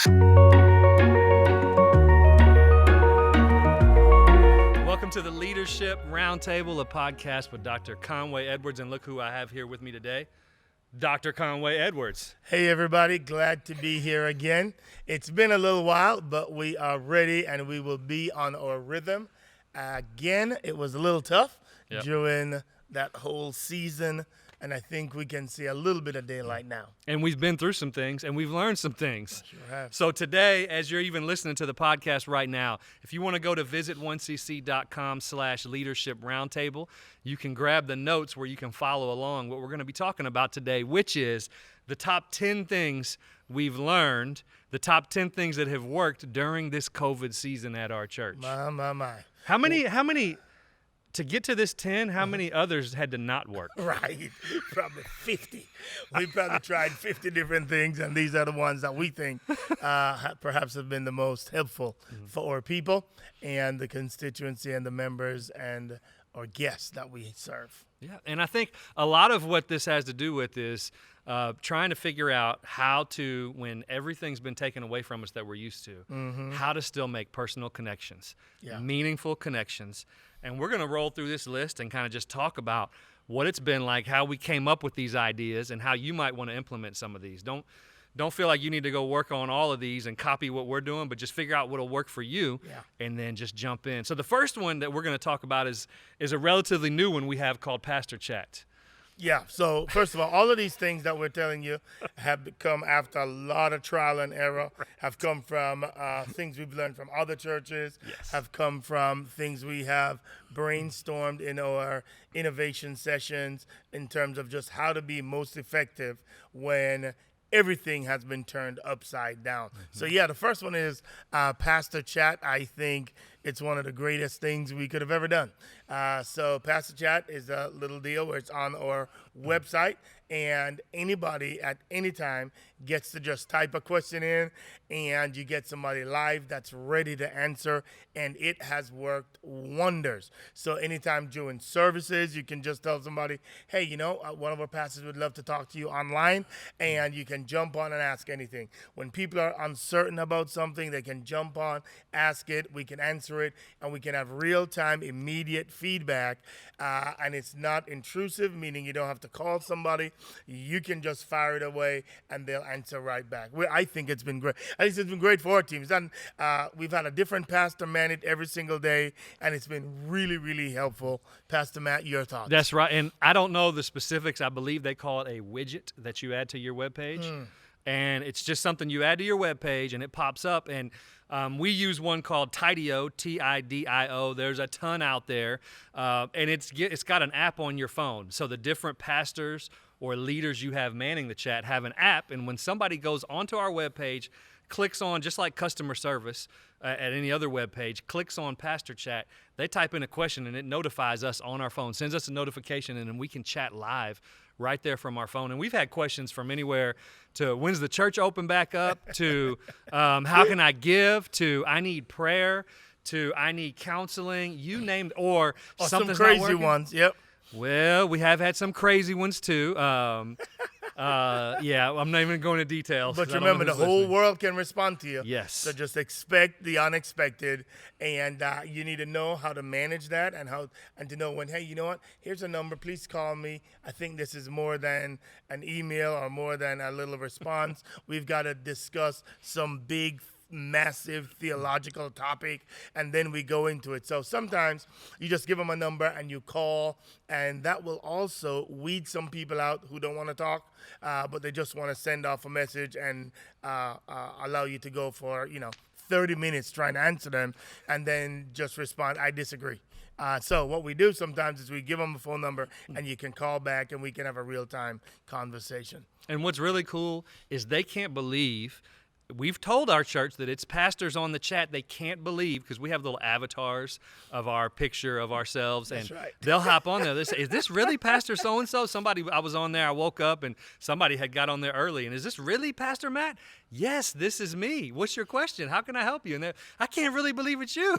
Welcome to the Leadership Roundtable, a podcast with Dr. Conway Edwards. And look who I have here with me today, Dr. Conway Edwards. Hey, everybody. Glad to be here again. It's been a little while, but we are ready and we will be on our rhythm. Again, it was a little tough during that whole season, and I think we can see a little bit of daylight now. And we've been through some things, and we've learned some things. Sure have. So today, as you're even listening to the podcast right now, if you want to go to visit1cc.com/leadership roundtable, you can grab the notes where you can follow along what we're going to be talking about today, which is the top 10 things we've learned, the top 10 things that have worked during this COVID season at our church. My. How many, to get to this 10, how many others had to not work? Right. Probably 50. We probably tried 50 different things, and these are the ones that we think perhaps have been the most helpful for our people and the constituency and the members and our guests that we serve. Yeah, and I think a lot of what this has to do with is trying to figure out how to, when everything's been taken away from us that we're used to, how to still make personal connections, meaningful connections. And we're going to roll through this list and kind of just talk about what it's been like, how we came up with these ideas, and how you might want to implement some of these. Don't feel like you need to go work on all of these and copy what we're doing, but just figure out what'll work for you and then just jump in. So the first one that we're going to talk about is a relatively new one we have called Pastor Chat. Yeah, so first of all of these things that we're telling you have come after a lot of trial and error, have come from things we've learned from other churches, have come from things we have brainstormed in our innovation sessions in terms of just how to be most effective when everything has been turned upside down. So the first one is Pastor Chat. I think it's one of the greatest things we could have ever done. So Pastor Chat is a little deal where it's on our website, and anybody at any time gets to just type a question in, and you get somebody live that's ready to answer, and it has worked wonders. So anytime during services, you can just tell somebody, hey, one of our pastors would love to talk to you online, and you can jump on and ask anything. When people are uncertain about something, they can jump on, ask it, we can answer it, and we can have real-time, immediate feedback, and it's not intrusive, meaning you don't have to call somebody. You can just fire it away, and they'll answer right back. I think it's been great. I think it's been great for our teams. And we've had a different pastor man it every single day, and it's been really, really helpful. Pastor Matt, your thoughts? That's right, and I don't know the specifics. I believe they call it a widget that you add to your webpage. And it's just something you add to your webpage, and it pops up. And we use one called Tidio, Tidio. There's a ton out there, and it's got an app on your phone. So the different pastors or leaders you have manning the chat have an app, and when somebody goes onto our webpage, clicks on, just like customer service at any other webpage, clicks on Pastor Chat, they type in a question, and it notifies us on our phone, sends us a notification, and then we can chat live right there from our phone. And we've had questions from anywhere to when's the church open back up, to how can I give, to I need prayer, to I need counseling, you name it, or something's some crazy not working. ones. Yep. Well, we have had some crazy ones too. I'm not even going into details. But remember, the whole world can respond to you. Yes. So just expect the unexpected, and you need to know how to manage that and to know when, hey, you know what? Here's a number. Please call me. I think this is more than an email or more than a little response. We've got to discuss some big massive theological topic, and then we go into it. So sometimes you just give them a number and you call, and that will also weed some people out who don't want to talk, but they just want to send off a message and allow you to go for 30 minutes trying to answer them, and then just respond, I disagree. So what we do sometimes is we give them a phone number, and you can call back, and we can have a real-time conversation. And what's really cool is they can't believe we've told our church that it's pastors on the chat. They can't believe, because we have little avatars of our picture of ourselves, and they'll hop on there. They say, is this really Pastor so-and-so? I was on there, I woke up, and somebody had got on there early, and is this really Pastor Matt? Yes, this is me. What's your question? How can I help you? And I can't really believe it's you.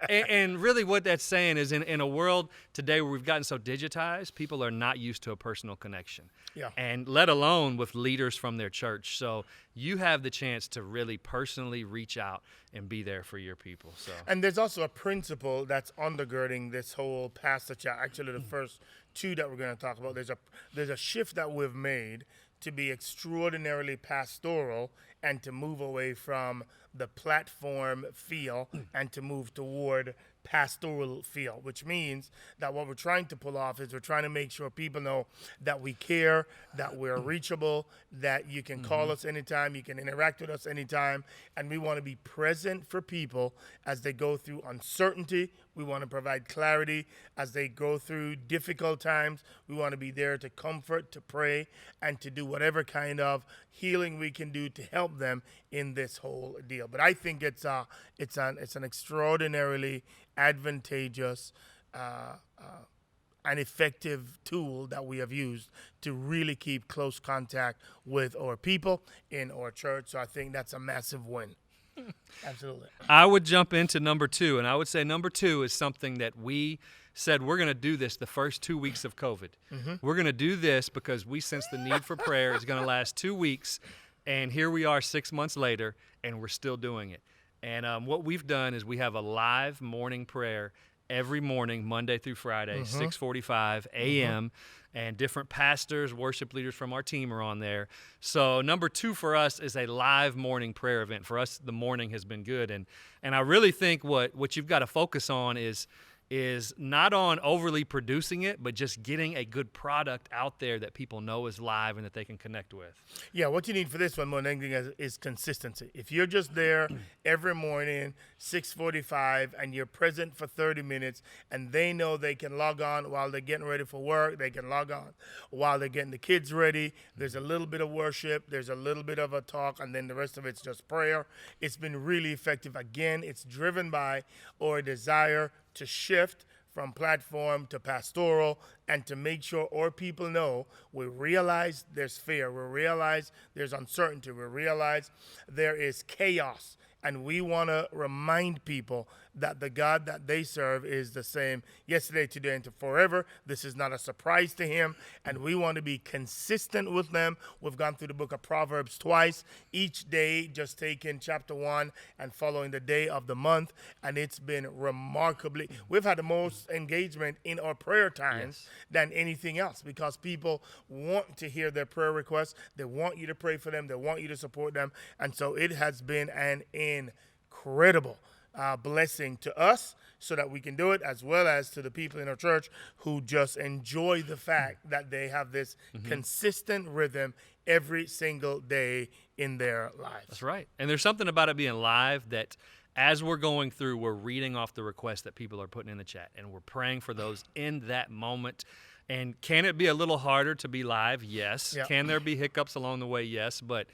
And really what that's saying is in a world today where we've gotten so digitized, people are not used to a personal connection. Yeah. And let alone with leaders from their church. So you have the chance to really personally reach out and be there for your people. So, and there's also a principle that's undergirding this whole pastor chat. Actually, the first two that we're going to talk about, there's a shift that we've made to be extraordinarily pastoral and to move away from the platform feel and to move toward pastoral feel, which means that what we're trying to pull off is we're trying to make sure people know that we care, that we're reachable, that you can call us anytime, you can interact with us anytime, and we want to be present for people as they go through uncertainty. We want to provide clarity as they go through difficult times. We want to be there to comfort, to pray, and to do whatever kind of healing we can do to help them in this whole deal. But I think it's an extraordinarily advantageous and effective tool that we have used to really keep close contact with our people in our church. So I think that's a massive win. Absolutely. I would jump into number 2, and I would say number 2 is something that we said we're going to do this the first 2 weeks of COVID. We're going to do this because we sense the need for prayer is going to last 2 weeks, and here we are 6 months later, and we're still doing it. And what we've done is we have a live morning prayer every morning, Monday through Friday, 6:45 a.m., and different pastors, worship leaders from our team are on there. So number 2 for us is a live morning prayer event. For us, the morning has been good. And I really think what you've got to focus on is not on overly producing it, but just getting a good product out there that people know is live and that they can connect with. Yeah, what you need for this one more than anything is consistency. If you're just there every morning, 6:45, and you're present for 30 minutes, and they know they can log on while they're getting ready for work, they can log on while they're getting the kids ready, there's a little bit of worship, there's a little bit of a talk, and then the rest of it's just prayer. It's been really effective. Again, it's driven by our desire to shift from platform to pastoral and to make sure our people know we realize there's fear, we realize there's uncertainty, we realize there is chaos, and we want to remind people that the God that they serve is the same yesterday, today, and forever. This is not a surprise to him, and we want to be consistent with them. We've gone through the book of Proverbs twice, each day just taking chapter 1 and following the day of the month, and it's been remarkably. We've had the most engagement in our prayer times than anything else because people want to hear their prayer requests. They want you to pray for them. They want you to support them, and so it has been an incredible blessing to us so that we can do it, as well as to the people in our church who just enjoy the fact that they have this consistent rhythm every single day in their lives. That's right. And there's something about it being live that as we're going through, we're reading off the requests that people are putting in the chat, and we're praying for those in that moment. And can it be a little harder to be live? Yes. Yep. Can there be hiccups along the way? Yes. But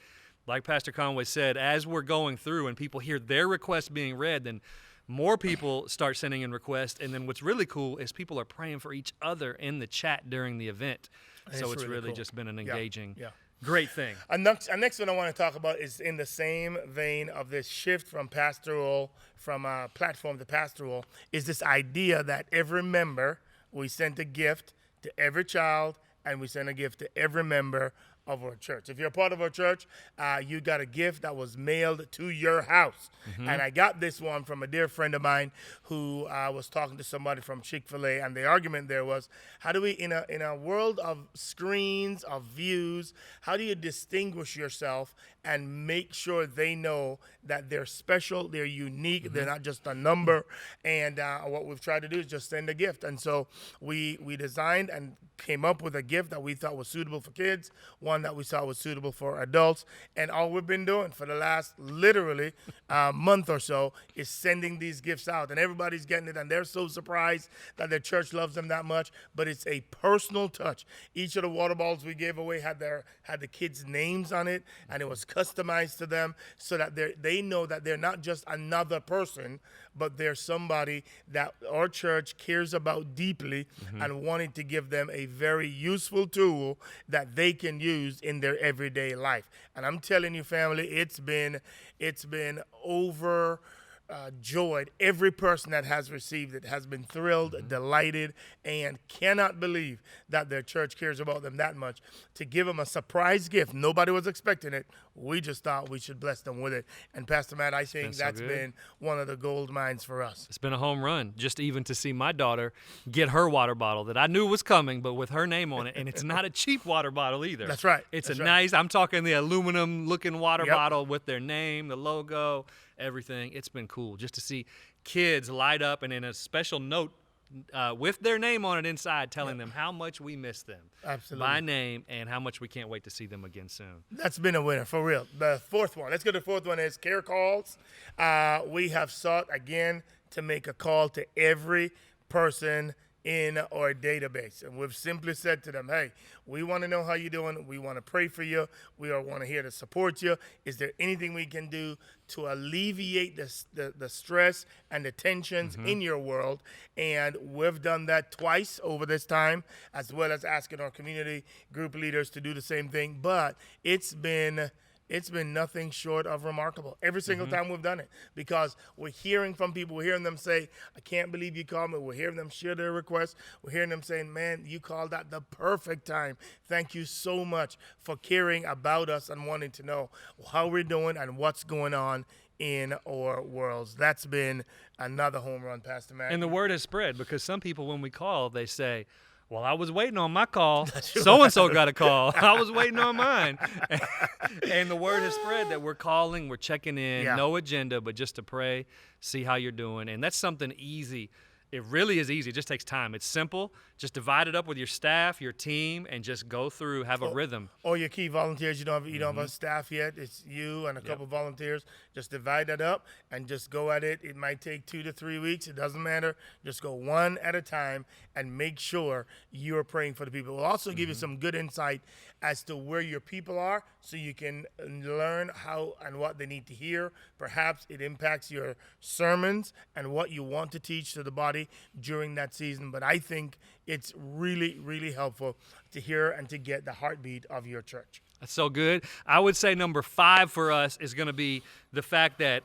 like Pastor Conway said, as we're going through and people hear their requests being read, then more people start sending in requests. And then what's really cool is people are praying for each other in the chat during the event. So it's really cool. just been an engaging, Yeah. great thing. Our next one I want to talk about is in the same vein of this shift from platform to pastoral, is this idea that every member, we sent a gift to every child, and we send a gift to every member of our church. If you're a part of our church, you got a gift that was mailed to your house. And I got this one from a dear friend of mine who was talking to somebody from Chick-fil-A, and the argument there was, how do we, in a world of screens, of views, how do you distinguish yourself and make sure they know that they're special, they're unique, they're not just a number? And what we've tried to do is just send a gift. And so we designed and came up with a gift that we thought was suitable for kids, one that we thought was suitable for adults. And all we've been doing for the last literally month or so is sending these gifts out. And everybody's getting it, and they're so surprised that their church loves them that much. But it's a personal touch. Each of the water bottles we gave away had the kids' names on it, and it was customized to them so that they know that they're not just another person, but they're somebody that our church cares about deeply and wanted to give them a very useful tool that they can use in their everyday life. And I'm telling you, family, it's been joyed. Every person that has received it has been thrilled, delighted, and cannot believe that their church cares about them that much. To give them a surprise gift, nobody was expecting it. We just thought we should bless them with it. And Pastor Matt, I think that's been one of the gold mines for us. It's been a home run, just even to see my daughter get her water bottle that I knew was coming, but with her name on it. And it's not a cheap water bottle either. That's right. It's That's a right. nice, I'm talking the aluminum-looking water bottle with their name, the logo, everything. It's been cool just to see kids light up and in a special note with their name on it inside telling them how much we miss them by name and how much we can't wait to see them again soon. That's been a winner, for real. The fourth one. Let's go to the fourth one is care calls. We have sought, again, to make a call to every person in our database. And we've simply said to them, hey, we want to know how you're doing. We want to pray for you. We want to here to support you. Is there anything we can do to alleviate the stress and the tensions in your world? And we've done that twice over this time, as well as asking our community group leaders to do the same thing. But it's been nothing short of remarkable every single time we've done it, because we're hearing from people. We're hearing them say, I can't believe you called me. We're hearing them share their requests. We're hearing them saying, man, you called at the perfect time. Thank you so much for caring about us and wanting to know how we're doing and what's going on in our worlds. That's been another home run, Pastor Matt. And the word has spread, because some people, when we call, they say, well, I was waiting on my call. So-and-so got a call. I was waiting on mine. And the word has spread that we're calling, we're checking in, no agenda, but just to pray, see how you're doing. And that's something easy. It really is easy. It just takes time. It's simple. Just divide it up with your staff, your team, and just go through, have a rhythm. Or your key volunteers. You don't have a staff yet. It's you and a couple volunteers. Just divide that up and just go at it. It might take 2 to 3 weeks. It doesn't matter. Just go one at a time and make sure you're praying for the people. We'll also give you some good insight as to where your people are, so you can learn how and what they need to hear. Perhaps it impacts your sermons and what you want to teach to the body during that season. But I think it's really, really helpful to hear and to get the heartbeat of your church. That's so good. I would say number 5 for us is going to be the fact that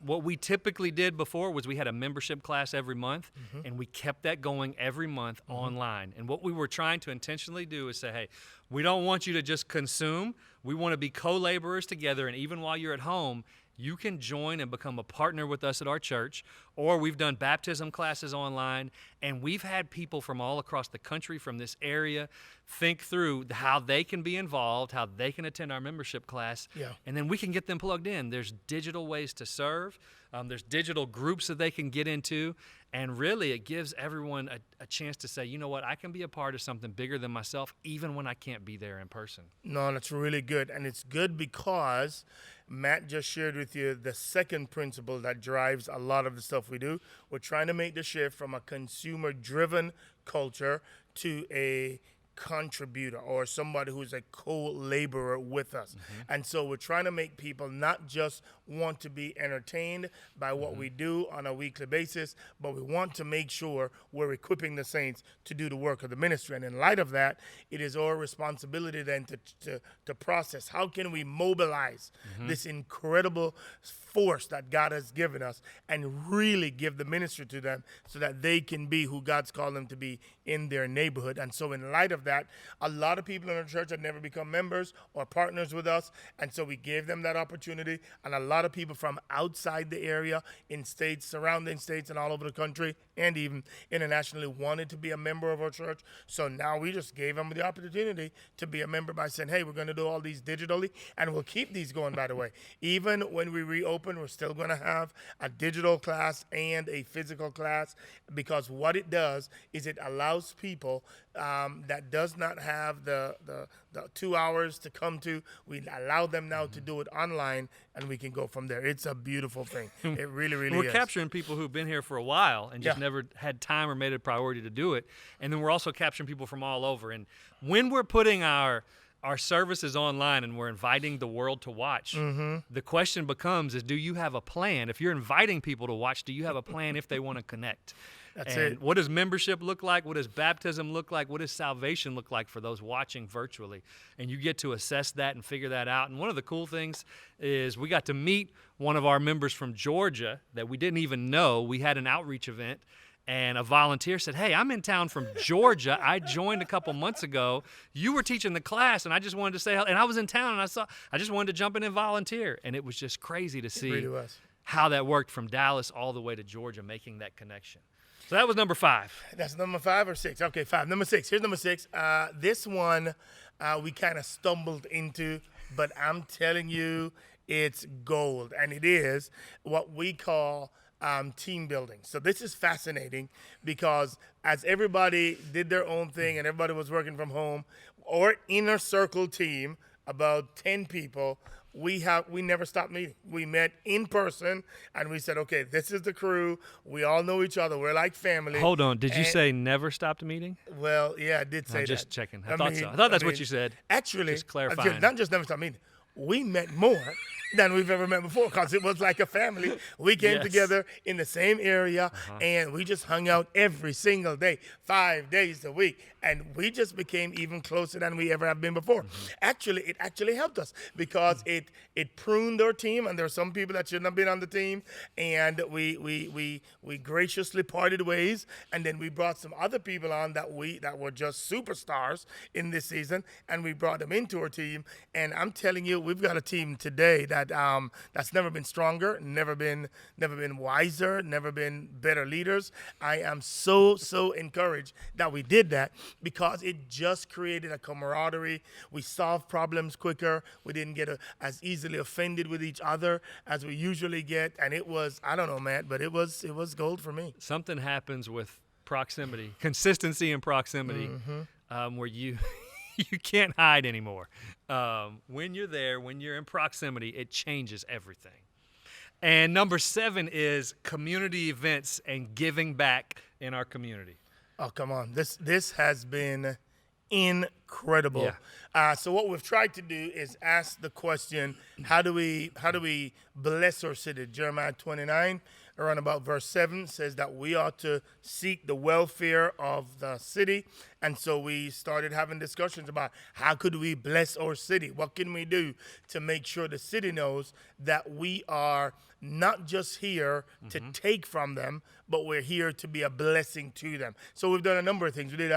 what we typically did before was we had a membership class every month, and we kept that going every month online. And what we were trying to intentionally do is say, hey, we don't want you to just consume. We want to be co-laborers together, and even while you're at home, you can join and become a partner with us at our church. Or we've done baptism classes online, and we've had people from all across the country, from this area, think through how they can be involved, how they can attend our membership class, and then we can get them plugged in. There's digital ways to serve. There's digital groups that they can get into, and really it gives everyone a chance to say, you know what, I can be a part of something bigger than myself, even when I can't be there in person. No, that's really good, and it's good because Matt just shared with you the second principle that drives a lot of the stuff we do. We're trying to make the shift from a consumer-driven culture to a contributor, or somebody who's a co-laborer with us. And so we're trying to make people not just want to be entertained by what we do on a weekly basis, but we want to make sure we're equipping the saints to do the work of the ministry. And in light of that, it is our responsibility then to process how can we mobilize this incredible force that God has given us and really give the ministry to them so that they can be who God's called them to be in their neighborhood. And so in light of that, a lot of people in our church have never become members or partners with us, and so we gave them that opportunity. And a lot of people from outside the area, in states, surrounding states, and all over the country, and even internationally, wanted to be a member of our church. So now we just gave them the opportunity to be a member by saying, hey, we're going to do all these digitally, and we'll keep these going, by the way. Even when we reopen, we're still going to have a digital class and a physical class, because what it does is it allows people that does not have the 2 hours to come to, we allow them now to do it online, and we can go from there. It's a beautiful thing. It really, really is. We're capturing people who've been here for a while and just never had time or made it a priority to do it. And then we're also capturing people from all over. And when we're putting our services online and we're inviting the world to watch, the question becomes is, do you have a plan? If you're inviting people to watch, do you have a plan if they want to connect? That's and it. what does membership look like? What does baptism look like? What does salvation look like for those watching virtually? And you get to assess that and figure that out. And one of the cool things is we got to meet one of our members from Georgia that we didn't even know. We had an outreach event, and a volunteer said, "Hey, I'm in town from Georgia. I joined a couple months ago. You were teaching the class, and I just wanted to say hello. And I was in town, and I just wanted to jump in and volunteer." And it was just crazy to see really was. how that worked from Dallas all the way to Georgia, making that connection. So that was number 5. That's number 5 or 6? Okay, 5. Number 6. Here's number 6. This one we kind of stumbled into, but I'm telling you, it's gold. And it is what we call team building. So this is fascinating because as everybody did their own thing and everybody was working from home, or inner circle team, about 10 people, we never stopped meeting. We met in person and we said, okay, this is the crew. We all know each other. We're like family. Hold on. Did you say never stopped meeting? Well, yeah, I did say that. Just checking. I thought so. I thought that's what you said. Actually, just clarifying. Not just never stopped meeting. We met more than we've ever met before because it was like a family. We came together in the same area and we just hung out every single day, 5 days a week. And we just became even closer than we ever have been before. Actually, it actually helped us because it pruned our team, and there are some people that shouldn't have been on the team, and we graciously parted ways, and then we brought some other people on that were just superstars in this season, and we brought them into our team. And I'm telling you, we've got a team today that that's never been stronger, never been wiser, never been better leaders. I am so encouraged that we did that, because it just created a camaraderie. We solved problems quicker. We didn't get as easily offended with each other as we usually get. And it was, I don't know, Matt, but it was gold for me. Something happens with proximity, consistency and proximity, where you can't hide anymore. When you're there, when you're in proximity, it changes everything. And number 7 is community events and giving back in our community. Oh, come on. This has been incredible. Yeah. So what we've tried to do is ask the question, how do we bless our city? Jeremiah 29, around about verse 7, says that we ought to seek the welfare of the city. And so we started having discussions about how could we bless our city? What can we do to make sure the city knows that we are not just here to take from them, but we're here to be a blessing to them. So we've done a number of things. We did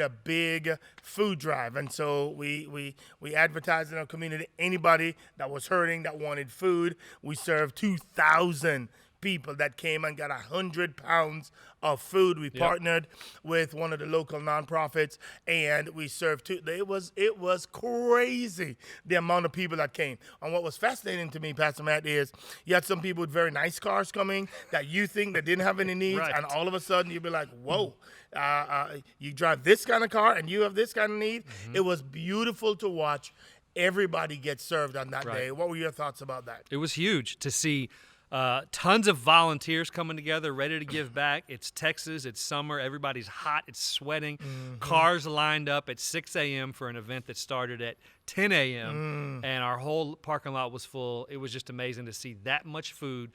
a big food drive, and so we advertised in our community anybody that was hurting, that wanted food. We served 2,000 people that came and got 100 pounds of food. We partnered with one of the local nonprofits, and we served it was crazy the amount of people that came. And what was fascinating to me, Pastor Matt, is you had some people with very nice cars coming that you think that didn't have any needs, and all of a sudden you'd be like, whoa, you drive this kind of car and you have this kind of need. It was beautiful to watch everybody get served on that day. What were your thoughts about that? It was huge to see tons of volunteers coming together, ready to give back. It's Texas, it's summer, everybody's hot, it's sweating. Cars lined up at 6 a.m. for an event that started at 10 a.m. And our whole parking lot was full. It was just amazing to see that much food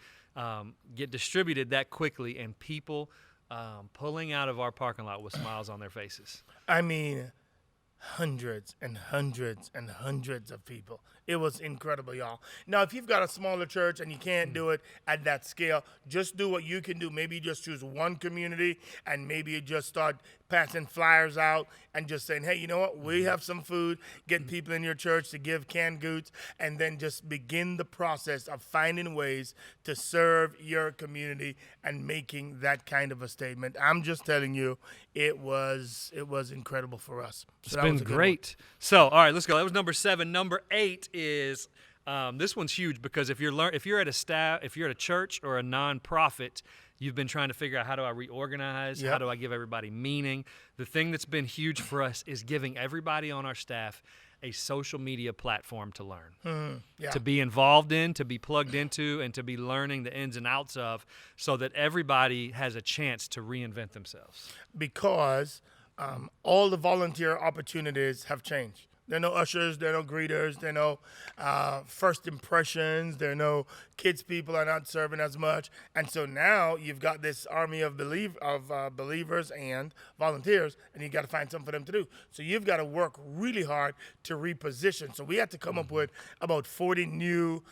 get distributed that quickly, and people pulling out of our parking lot with smiles on their faces. I mean, hundreds and hundreds and hundreds of people. It was incredible, y'all. Now, if you've got a smaller church and you can't do it at that scale, just do what you can do. Maybe you just choose one community, and maybe you just start passing flyers out and just saying, hey, you know what? We have some food. Get people in your church to give canned goods, and then just begin the process of finding ways to serve your community and making that kind of a statement. I'm just telling you, it was incredible for us. So it's been great. So, all right, let's go. That was number 7. Number 8 is this one's huge, because if you're at a church or a nonprofit, you've been trying to figure out, how do I reorganize? How do I give everybody meaning? The thing that's been huge for us is giving everybody on our staff a social media platform to learn, to be involved in, to be plugged into, and to be learning the ins and outs of, so that everybody has a chance to reinvent themselves. Because all the volunteer opportunities have changed. There are no ushers, there are no greeters, there are no first impressions, there are no kids people are not serving as much. And so now you've got this army of believers and volunteers, and you got to find something for them to do. So you've got to work really hard to reposition. So we had to come up with about 40 new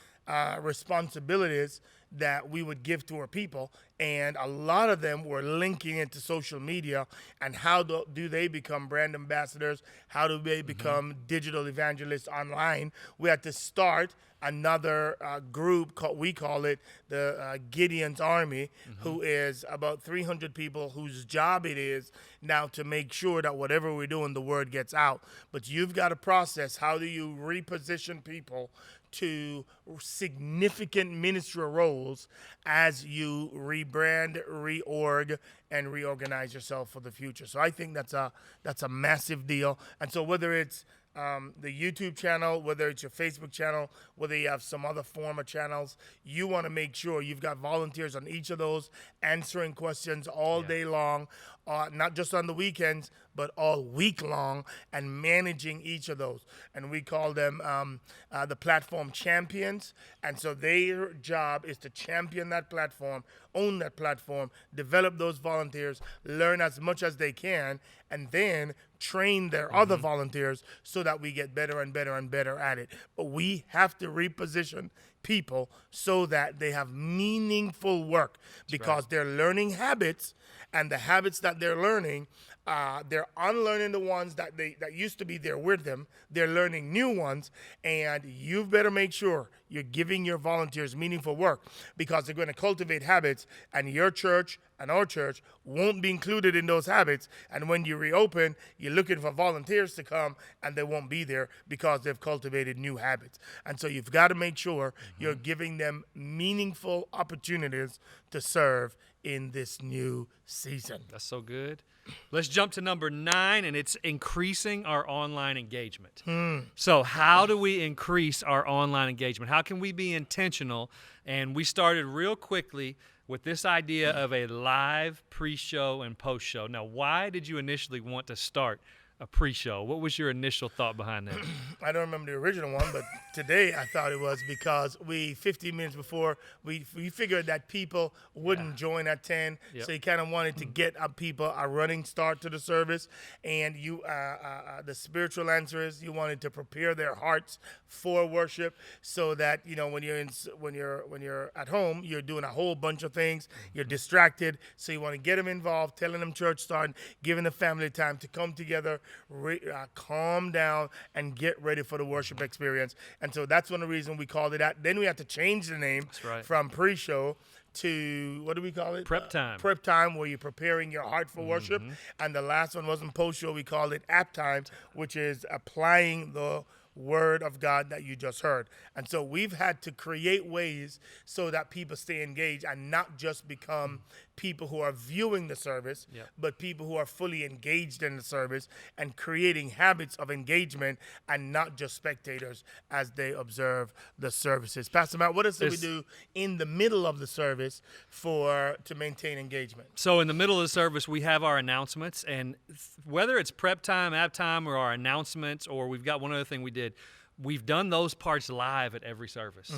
responsibilities that we would give to our people, and a lot of them were linking into social media and how do they become brand ambassadors, how do they become digital evangelists online. We had to start another group, we call it the Gideon's Army, who is about 300 people whose job it is now to make sure that whatever we're doing, the word gets out. But you've got to process, how do you reposition people to significant ministerial roles as you rebrand, reorg, and reorganize yourself for the future. So I think that's a massive deal. And so whether it's the YouTube channel, whether it's your Facebook channel, whether you have some other form of channels, you want to make sure you've got volunteers on each of those answering questions all day long, not just on the weekends, but all week long, and managing each of those. And we call them the platform champions. And so their job is to champion that platform, own that platform, develop those volunteers, learn as much as they can, and then train their other volunteers so that we get better and better and better at it. But we have to reposition people so that they have meaningful work, because they're learning habits, and the habits that they're learning, they're unlearning the ones that used to be there with them. They're learning new ones, and you better make sure you're giving your volunteers meaningful work, because they're going to cultivate habits, and your church and our church won't be included in those habits. And when you reopen, you're looking for volunteers to come, and they won't be there because they've cultivated new habits. And so you've got to make sure you're giving them meaningful opportunities to serve in this new season. That's so good. Let's jump to number 9, and it's increasing our online engagement. So how do we increase our online engagement? How can we be intentional? And we started real quickly with this idea of a live pre-show and post-show. Now, why did you initially want to start a pre-show? What was your initial thought behind that? I don't remember the original one, but today I thought it was because 15 minutes before, we figured that people wouldn't join at 10, so you kind of wanted to get people a running start to the service. And you, the spiritual answer is you wanted to prepare their hearts for worship, so that when you're at home, you're doing a whole bunch of things, you're distracted, so you want to get them involved, telling them church start, giving the family time to come together, calm down, and get ready for the worship experience. And so that's one of the reasons we called it that. Then we had to change the name from pre-show to, what do we call it? Prep time. Prep time, where you're preparing your heart for worship. And the last one wasn't post-show. We called it app time, which is applying the word of God that you just heard. And so we've had to create ways so that people stay engaged and not just become people who are viewing the service, but people who are fully engaged in the service, and creating habits of engagement and not just spectators as they observe the services. Pastor Matt, what else do we do in the middle of the service to maintain engagement? So in the middle of the service, we have our announcements, and whether it's prep time, app time, or our announcements, or we've got one other thing we did, we've done those parts live at every service.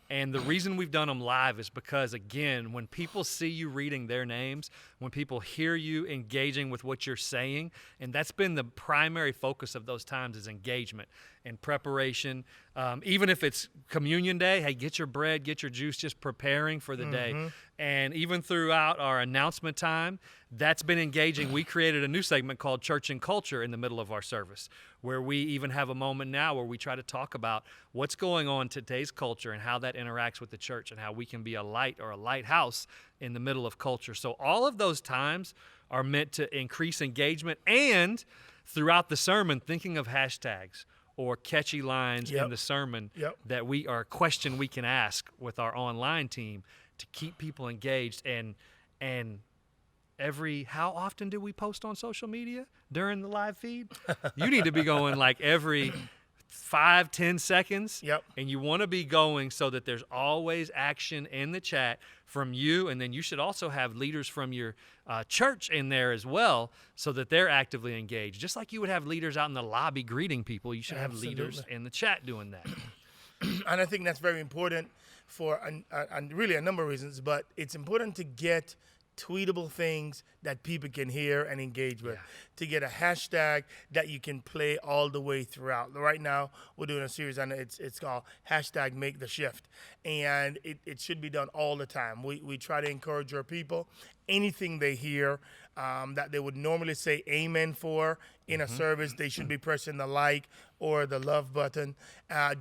And the reason we've done them live is because, again, when people see you reading their names, when people hear you engaging with what you're saying, and that's been the primary focus of those times, is engagement and preparation. Even if it's communion day, hey, get your bread, get your juice, just preparing for the day. And even throughout our announcement time, that's been engaging. We created a new segment called Church and Culture in the middle of our service, where we even have a moment now where we try to talk about what's going on in today's culture and how that interacts with the church, and how we can be a light or a lighthouse in the middle of culture. So all of those times are meant to increase engagement, and throughout the sermon, thinking of hashtags or catchy lines in the sermon that a question we can ask with our online team to keep people engaged. And how often do we post on social media during the live feed? You need to be going like every 5-10 seconds. Yep. And you want to be going so that there's always action in the chat from you. And then you should also have leaders from your church in there as well so that they're actively engaged. Just like you would have leaders out in the lobby greeting people, you should have leaders in the chat doing that. And I think that's very important for really a number of reasons, but it's important to get tweetable things that people can hear and engage with, to get a hashtag that you can play all the way throughout. Right now, we're doing a series on it. It's called hashtag Make the Shift, and it should be done all the time. We try to encourage our people, anything they hear that they would normally say amen for in a service, they should be pressing the like or the love button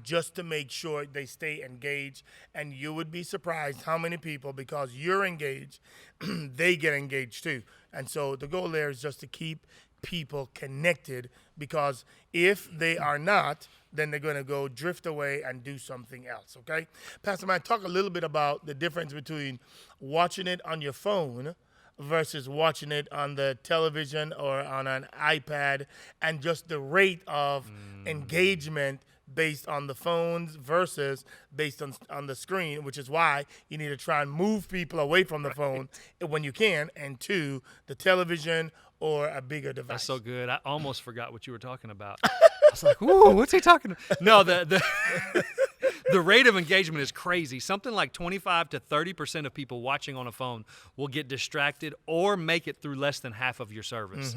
just to make sure they stay engaged. And you would be surprised how many people, because you're engaged, they get engaged too. And so the goal there is just to keep people connected, because if they are not, then they're going to go drift away and do something else, okay? Pastor Matt, talk a little bit about the difference between watching it on your phone versus watching it on the television or on an iPad, and just the rate of engagement based on the phones versus based on the screen, which is why you need to try and move people away from the phone when you can, and to the television or a bigger device. That's so good. I almost forgot what you were talking about. I was like, "Ooh, what's he talking about?" No, the rate of engagement is crazy. Something like 25 to 30% of people watching on a phone will get distracted or make it through less than half of your service.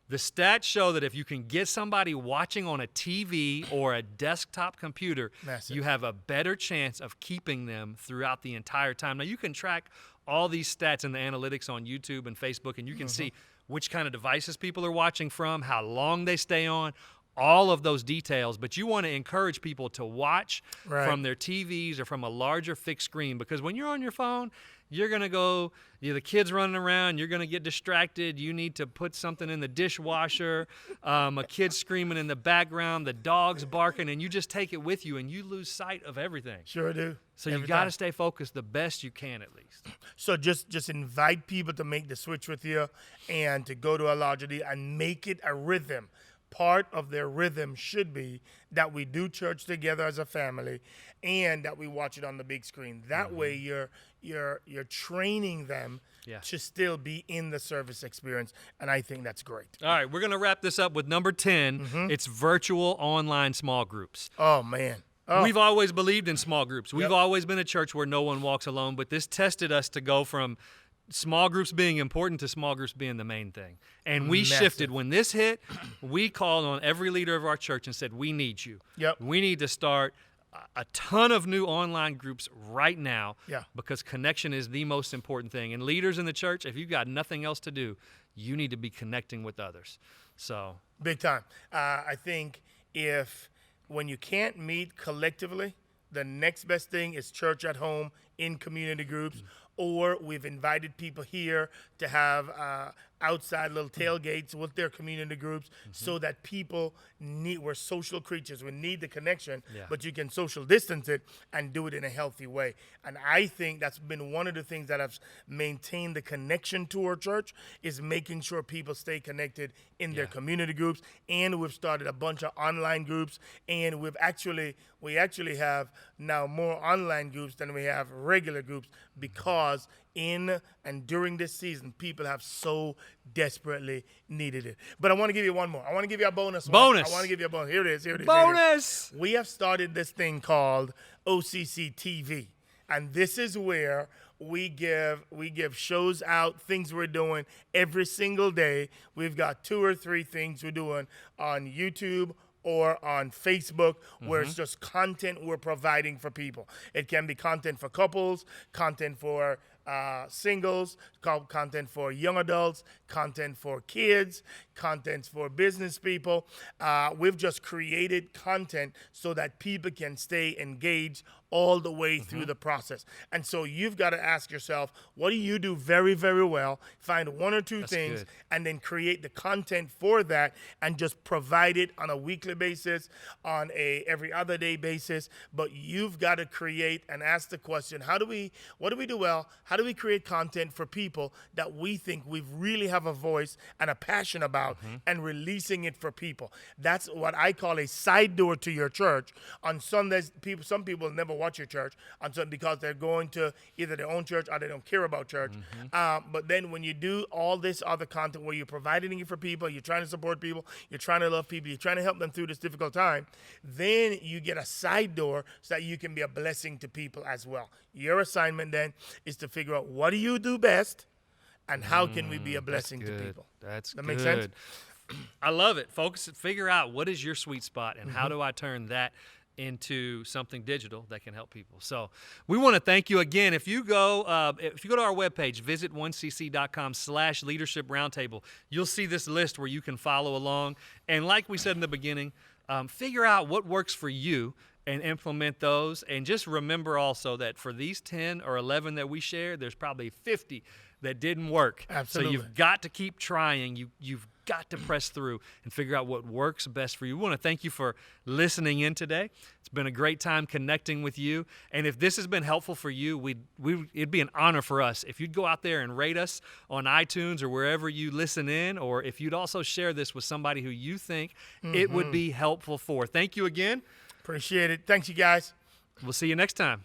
The stats show that if you can get somebody watching on a TV or a desktop computer, you have a better chance of keeping them throughout the entire time. Now, you can track all these stats in the analytics on YouTube and Facebook, and you can see which kind of devices people are watching from, how long they stay on, all of those details. But you want to encourage people to watch from their TVs or from a larger fixed screen, because when you're on your phone, you're going to go, the kids running around, you're going to get distracted. You need to put something in the dishwasher, a kid screaming in the background, the dog's barking, and you just take it with you and you lose sight of everything. Sure do. So you got to stay focused the best you can, at least. So just invite people to make the switch with you and to go to a larger deal and make it a rhythm. Part of their rhythm should be that we do church together as a family and that we watch it on the big screen. That way you're training them to still be in the service experience, and I think that's great. All right, we're going to wrap this up with number 10. It's virtual online small groups. Oh, man. Oh. We've always believed in small groups. We've always been a church where no one walks alone, but this tested us to go from small groups being important to small groups being the main thing. And we shifted. When this hit, we called on every leader of our church and said, we need you. We need to start a ton of new online groups right now because connection is the most important thing. And leaders in the church, if you've got nothing else to do, you need to be connecting with others. So big time. I think when you can't meet collectively, the next best thing is church at home in community groups, or we've invited people here to have outside little tailgates with their community groups so that people we're social creatures. We need the connection, but you can social distance it and do it in a healthy way. And I think that's been one of the things that have maintained the connection to our church, is making sure people stay connected in their community groups. And we've started a bunch of online groups, and we actually have now more online groups than we have regular groups, because in and during this season, people have so desperately needed it. But I want to give you one more. I want to give you a bonus. I want to give you a bonus. Here it is. Bonus! We have started this thing called Occ TV. And this is where we give shows out, things we're doing every single day. We've got 2 or 3 things we're doing on YouTube or on Facebook, where it's just content we're providing for people. It can be content for couples, content for singles, content for young adults, content for kids, content for business people. We've just created content so that people can stay engaged all the way through the process. And so you've got to ask yourself, what do you do very, very well? Find 1 or 2 things, and then create the content for that and just provide it on a weekly basis, on a every other day basis. But you've got to create and ask the question, what do we do well? How How do we create content for people that we think we really have a voice and a passion about, and releasing it for people? That's what I call a side door to your church. On Sundays, some people never watch your church on Sunday because they're going to either their own church or they don't care about church. But then when you do all this other content where you're providing it for people, you're trying to support people, you're trying to love people, you're trying to help them through this difficult time, then you get a side door so that you can be a blessing to people as well. Your assignment then is to figure out, what do you do best and how can we be a blessing to people? That make sense? I love it. Figure out what is your sweet spot and how do I turn that into something digital that can help people. So we want to thank you again. If you go to our webpage, visit 1cc.com/leadership roundtable, you'll see this list where you can follow along. And like we said in the beginning, figure out what works for you and implement those. And just remember also that for these 10 or 11 that we shared, there's probably 50 that didn't work. Absolutely. So you've got to keep trying. You've got to press through and figure out what works best for you. We want to thank you for listening in today. It's been a great time connecting with you. And if this has been helpful for you, it'd be an honor for us if you'd go out there and rate us on iTunes or wherever you listen in, or if you'd also share this with somebody who you think it would be helpful for. Thank you again. Appreciate it. Thanks, you guys. We'll see you next time.